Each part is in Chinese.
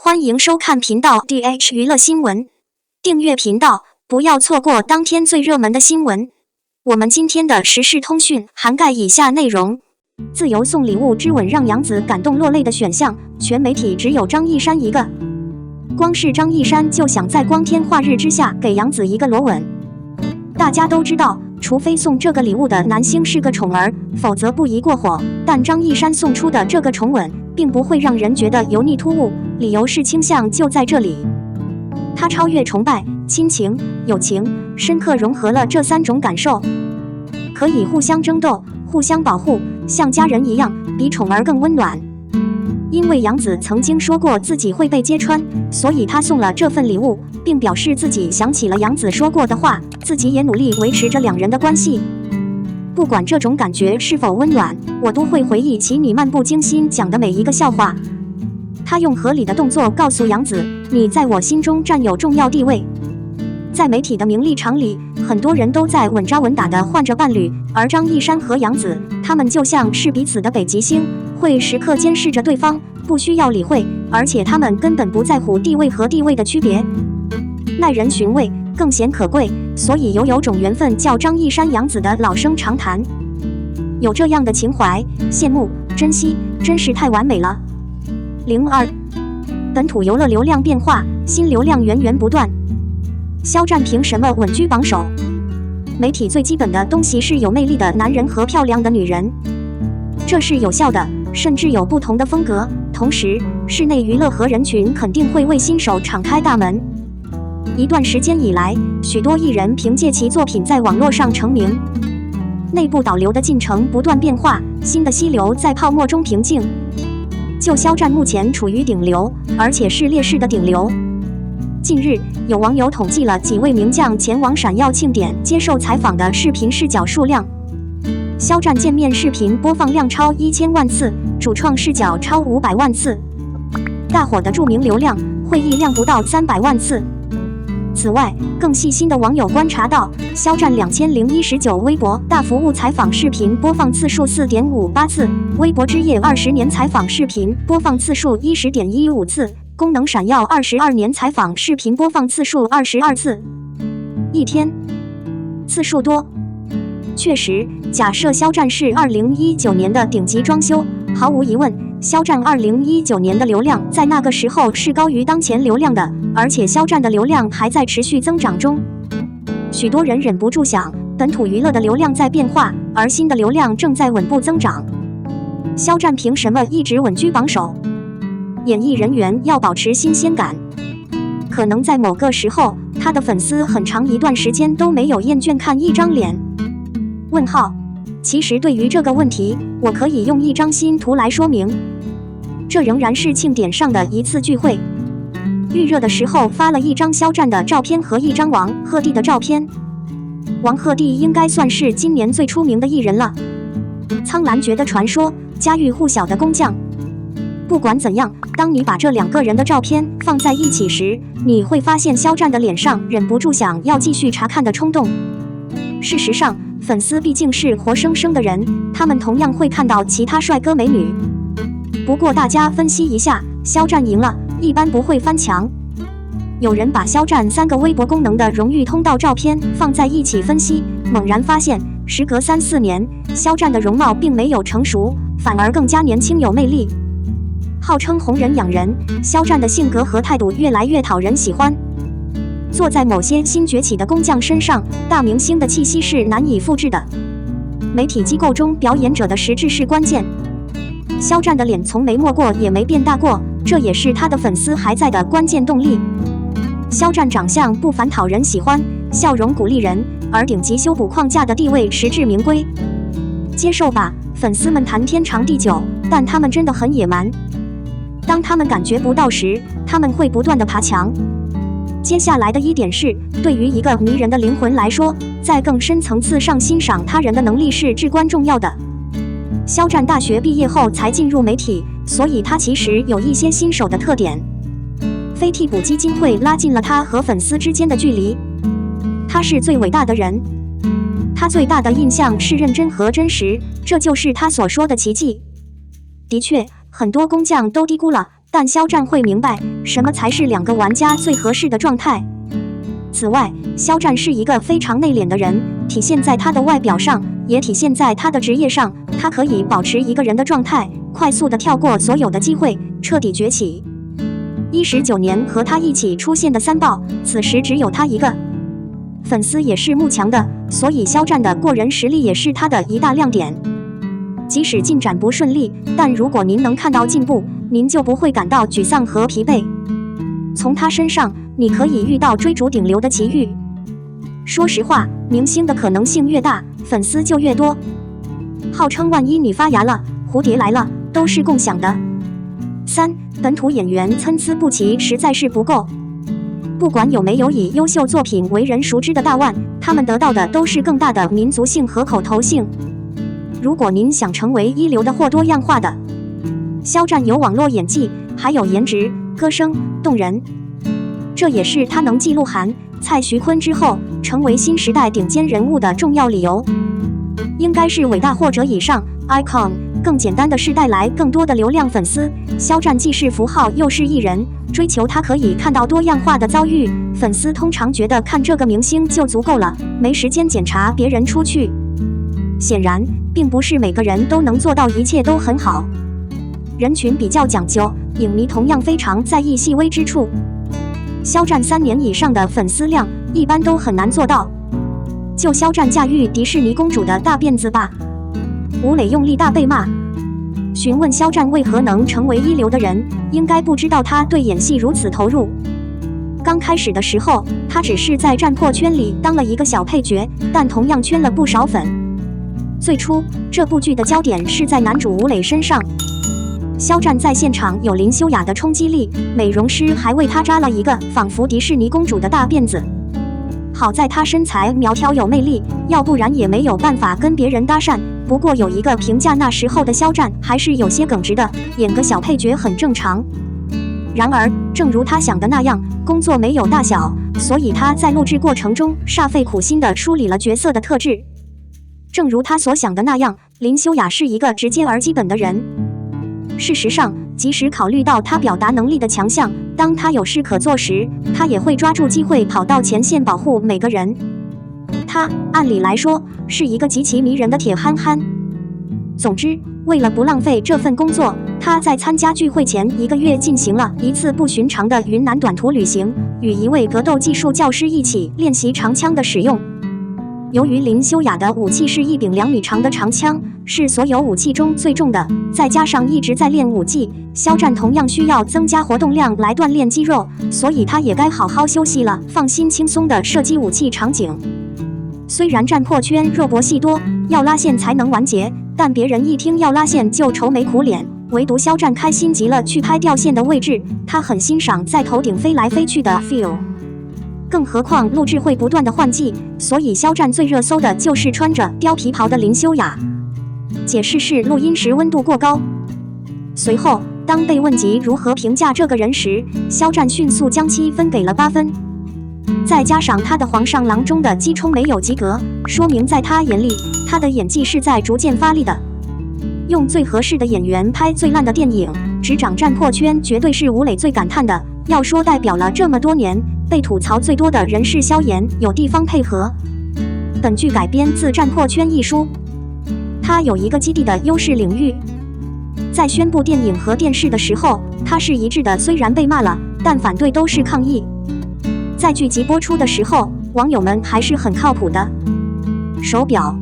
欢迎收看频道 DH 娱乐新闻，订阅频道，不要错过当天最热门的新闻。我们今天的时事通讯涵盖以下内容：自由送礼物之吻让杨紫感动落泪的选项，全媒体只有张一山一个。光是张一山就想在光天化日之下给杨紫一个裸吻。大家都知道，除非送这个礼物的男星是个宠儿，否则不宜过火。但张一山送出的这个宠吻，并不会让人觉得油腻突兀，理由是倾向就在这里。他超越崇拜、亲情、友情，深刻融合了这三种感受，可以互相争斗、互相保护，像家人一样，比宠儿更温暖。因为杨紫曾经说过自己会被揭穿，所以他送了这份礼物，并表示自己想起了杨紫说过的话，自己也努力维持着两人的关系。不管这种感觉是否温暖，我都会回忆起你漫不经心讲的每一个笑话。他用合理的动作告诉杨紫，你在我心中占有重要地位。在媒体的名利场里，很多人都在稳扎稳打地换着伴侣，而张一山和杨紫，他们就像是彼此的北极星，会时刻监视着对方，不需要理会，而且他们根本不在乎地位和地位的区别。耐人寻味，更显可贵，所以有种缘分叫张一山杨紫的老生常谈。有这样的情怀，羡慕、珍惜，真是太完美了。02本土游乐流量变化，新流量源源不断。肖战凭什么稳居榜首？媒体最基本的东西是有魅力的男人和漂亮的女人，这是有效的，甚至有不同的风格。同时，室内娱乐和人群肯定会为新手敞开大门。一段时间以来，许多艺人凭借其作品在网络上成名。内部导流的进程不断变化，新的溪流在泡沫中平静。就肖战目前处于顶流，而且是劣势的顶流。近日，有网友统计了几位名将前往闪耀庆典接受采访的视频视角数量。肖战见面视频播放量超1000万次，主创视角超500万次。大火的著名流量，会议量不到300万次。此外，更细心的网友观察到，肖战2019微博大服务采访视频播放次数4.58次，微博之夜20年采访视频播放次数10.15次，功能闪耀22年采访视频播放次数22次。一天，次数多。确实，假设肖战是2019年的顶级装修，毫无疑问，肖战2019年的流量在那个时候是高于当前流量的，而且肖战的流量还在持续增长中。许多人忍不住想，本土娱乐的流量在变化，而新的流量正在稳步增长。肖战凭什么一直稳居榜首？演艺人员要保持新鲜感。可能在某个时候，他的粉丝很长一段时间都没有厌倦看一张脸。问号。其实对于这个问题，我可以用一张新图来说明。这仍然是庆典上的一次聚会。预热的时候发了一张肖战的照片和一张王鹤棣的照片。王鹤棣应该算是今年最出名的艺人了。苍兰诀的传说，家喻户晓的工匠。不管怎样，当你把这两个人的照片放在一起时，你会发现肖战的脸上忍不住想要继续查看的冲动。事实上，粉丝毕竟是活生生的人，他们同样会看到其他帅哥美女。不过大家分析一下，肖战赢了，一般不会翻墙。有人把肖战3个微博功能的荣誉通道照片放在一起分析，猛然发现，时隔3-4年，肖战的容貌并没有成熟，反而更加年轻有魅力。号称红人养人，肖战的性格和态度越来越讨人喜欢。坐在某些新崛起的工匠身上，大明星的气息是难以复制的。媒体机构中表演者的实质是关键。肖战的脸从没没过也没变大过，这也是他的粉丝还在的关键动力。肖战长相不凡讨人喜欢，笑容鼓励人，而顶级修补框架的地位实至名归。接受吧，粉丝们谈天长地久，但他们真的很野蛮。当他们感觉不到时，他们会不断地爬墙。接下来的一点是，对于一个迷人的灵魂来说，在更深层次上欣赏他人的能力是至关重要的。肖战大学毕业后才进入媒体，所以他其实有一些新手的特点。非替补基金会拉近了他和粉丝之间的距离。他是最伟大的人。他最大的印象是认真和真实，这就是他所说的奇迹。的确，很多工匠都低估了但肖战会明白什么才是两个玩家最合适的状态。此外，肖战是一个非常内敛的人，体现在他的外表上，也体现在他的职业上。他可以保持一个人的状态，快速地跳过所有的机会，彻底崛起。19年和他一起出现的三豹，此时只有他一个。粉丝也是慕强的，所以肖战的过人实力也是他的一大亮点。即使进展不顺利，但如果您能看到进步，您就不会感到沮丧和疲惫。从他身上，你可以遇到追逐顶流的奇遇。说实话，明星的可能性越大，粉丝就越多。号称万一你发芽了，蝴蝶来了，都是共享的。3. 本土演员参差不齐实在是不够。不管有没有以优秀作品为人熟知的大腕，他们得到的都是更大的民族性和口头性。如果您想成为一流的或多样化的，肖战有网络演技，还有颜值、歌声动人，这也是他能继鹿晗、蔡徐坤之后成为新时代顶尖人物的重要理由。应该是伟大或者以上 icon， 更简单的是带来更多的流量粉丝。肖战既是符号又是艺人，追求他可以看到多样化的遭遇。粉丝通常觉得看这个明星就足够了，没时间检查别人出去。显然，并不是每个人都能做到一切都很好。人群比较讲究，影迷同样非常在意细微之处。肖战3年以上的粉丝量，一般都很难做到。就肖战驾驭迪士尼公主的大辫子吧，吴磊用力大被骂。询问肖战为何能成为一流的人，应该不知道他对演戏如此投入。刚开始的时候，他只是在战破圈里当了一个小配角，但同样圈了不少粉。最初，这部剧的焦点是在男主吴磊身上。肖战在现场有林修雅的冲击力，美容师还为他扎了一个仿佛迪士尼公主的大辫子。好在他身材苗条有魅力，要不然也没有办法跟别人搭讪。不过有一个评价，那时候的肖战还是有些耿直的，演个小配角很正常。然而，正如他想的那样，工作没有大小，所以他在录制过程中煞费苦心地梳理了角色的特质。正如他所想的那样，林修雅是一个直接而基本的人。事实上，即使考虑到他表达能力的强项，当他有事可做时，他也会抓住机会跑到前线保护每个人。他按理来说是一个极其迷人的铁憨憨。总之，为了不浪费这份工作，他在参加聚会前1个月进行了一次不寻常的云南短途旅行，与一位格斗技术教师一起练习长枪的使用。由于林修雅的武器是1柄2米长的长枪，是所有武器中最重的，再加上一直在练武技，肖战同样需要增加活动量来锻炼肌肉，所以他也该好好休息了，放心轻松地射击武器场景。虽然战破圈肉搏戏多，要拉线才能完结，但别人一听要拉线就愁眉苦脸，唯独肖战开心极了，去拍掉线的位置，他很欣赏在头顶飞来飞去的 feel。更何况录制会不断的换季，所以肖战最热搜的就是穿着貂皮袍的林修雅。解释是录音时温度过高。随后，当被问及如何评价这个人时，肖战迅速将其分给了8分。再加上他的皇上郎中的击冲没有及格，说明在他眼里，他的演技是在逐渐发力的。用最合适的演员拍最烂的电影，执掌战破圈绝对是吴磊最感叹的。要说代表了这么多年，被吐槽最多的人是萧炎，有地方配合。本剧改编自《战破圈》一书，他有一个基地的优势领域。在宣布电影和电视的时候，他是一致的，虽然被骂了，但反对都是抗议。在剧集播出的时候，网友们还是很靠谱的。手表，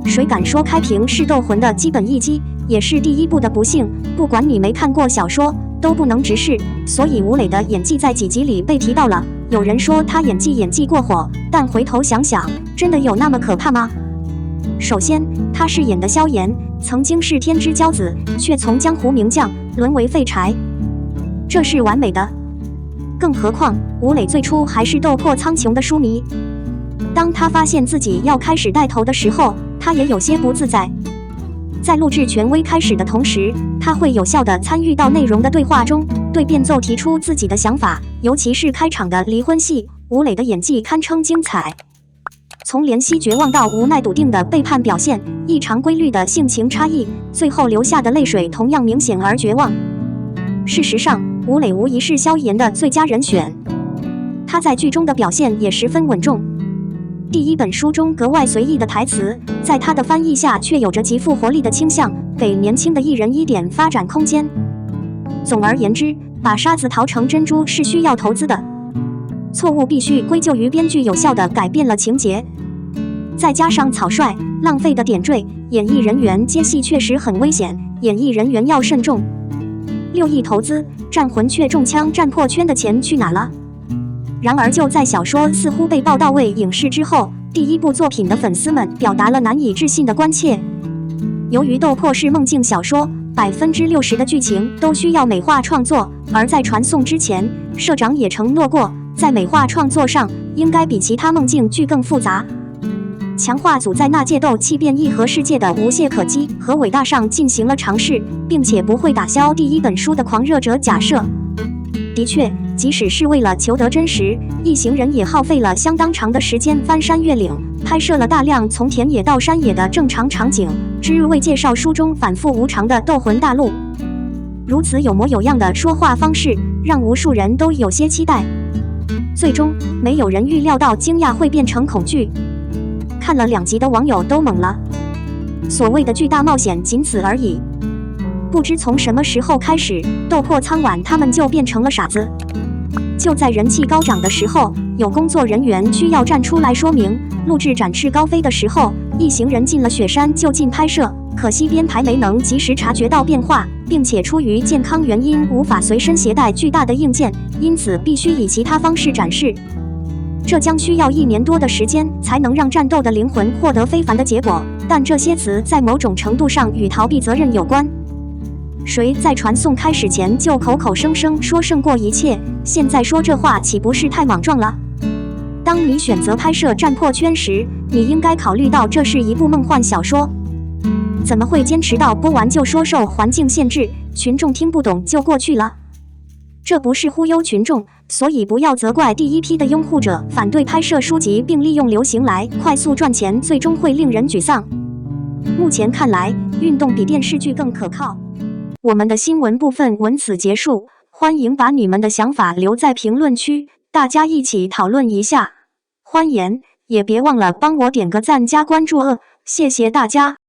谁敢说开屏是斗魂的基本一击，也是第一部的不幸。不管你没看过小说，都不能直视。所以吴磊的演技在几集里被提到了。有人说他演技过火，但回头想想，真的有那么可怕吗？首先，他饰演的萧炎曾经是天之骄子，却从江湖名将沦为废柴，这是完美的。更何况，吴磊最初还是斗破苍穹的书迷。当他发现自己要开始带头的时候，他也有些不自在。在录制权威开始的同时，他会有效地参与到内容的对话中，对变奏提出自己的想法。尤其是开场的离婚戏，吴磊的演技堪称精彩。从怜惜绝望到无奈笃定的背叛表现，异常规律的性情差异，最后流下的泪水同样明显而绝望。事实上，吴磊无疑是萧炎的最佳人选。他在剧中的表现也十分稳重。第一本书中格外随意的台词，在他的翻译下却有着极富活力的倾向，给年轻的艺人一点发展空间。总而言之，把沙子淘成珍珠是需要投资的，错误必须归咎于编剧有效地改变了情节。再加上草率、浪费的点缀，演艺人员接戏确实很危险，演艺人员要慎重。6亿投资，战魂却中枪战破圈的钱去哪了？然而就在小说似乎被报到位影视之后，第一部作品的粉丝们表达了难以置信的关切。由于《斗破》是梦境小说，60%的剧情都需要美化创作，而在传送之前，社长也承诺过，在美化创作上应该比其他梦境剧更复杂。强化组在纳界斗气变异和世界的无懈可击和伟大上进行了尝试，并且不会打消第一本书的狂热者假设。的确，即使是为了求得真实，一行人也耗费了相当长的时间翻山越岭，拍摄了大量从田野到山野的正常场景，只为介绍书中反复无常的斗魂大陆。如此有模有样的说话方式，让无数人都有些期待。最终，没有人预料到惊讶会变成恐惧。看了2集的网友都懵了，所谓的巨大冒险仅此而已。不知从什么时候开始，斗破苍晚他们就变成了傻子。就在人气高涨的时候，有工作人员需要站出来说明，录制展翅高飞的时候，一行人进了雪山就近拍摄，可惜编排没能及时察觉到变化，并且出于健康原因无法随身携带巨大的硬件，因此必须以其他方式展示。这将需要1年多的时间才能让战斗的灵魂获得非凡的结果，但这些词在某种程度上与逃避责任有关。谁在传送开始前就口口声声说胜过一切，现在说这话岂不是太莽撞了？当你选择拍摄战破圈时，你应该考虑到这是一部梦幻小说，怎么会坚持到播完就说受环境限制，群众听不懂就过去了？这不是忽悠群众，所以不要责怪第一批的拥护者反对拍摄书籍并利用流行来快速赚钱，最终会令人沮丧。目前看来，运动比电视剧更可靠。我们的新闻部分文此结束，欢迎把你们的想法留在评论区，大家一起讨论一下。欢迎，也别忘了帮我点个赞加关注谢谢大家。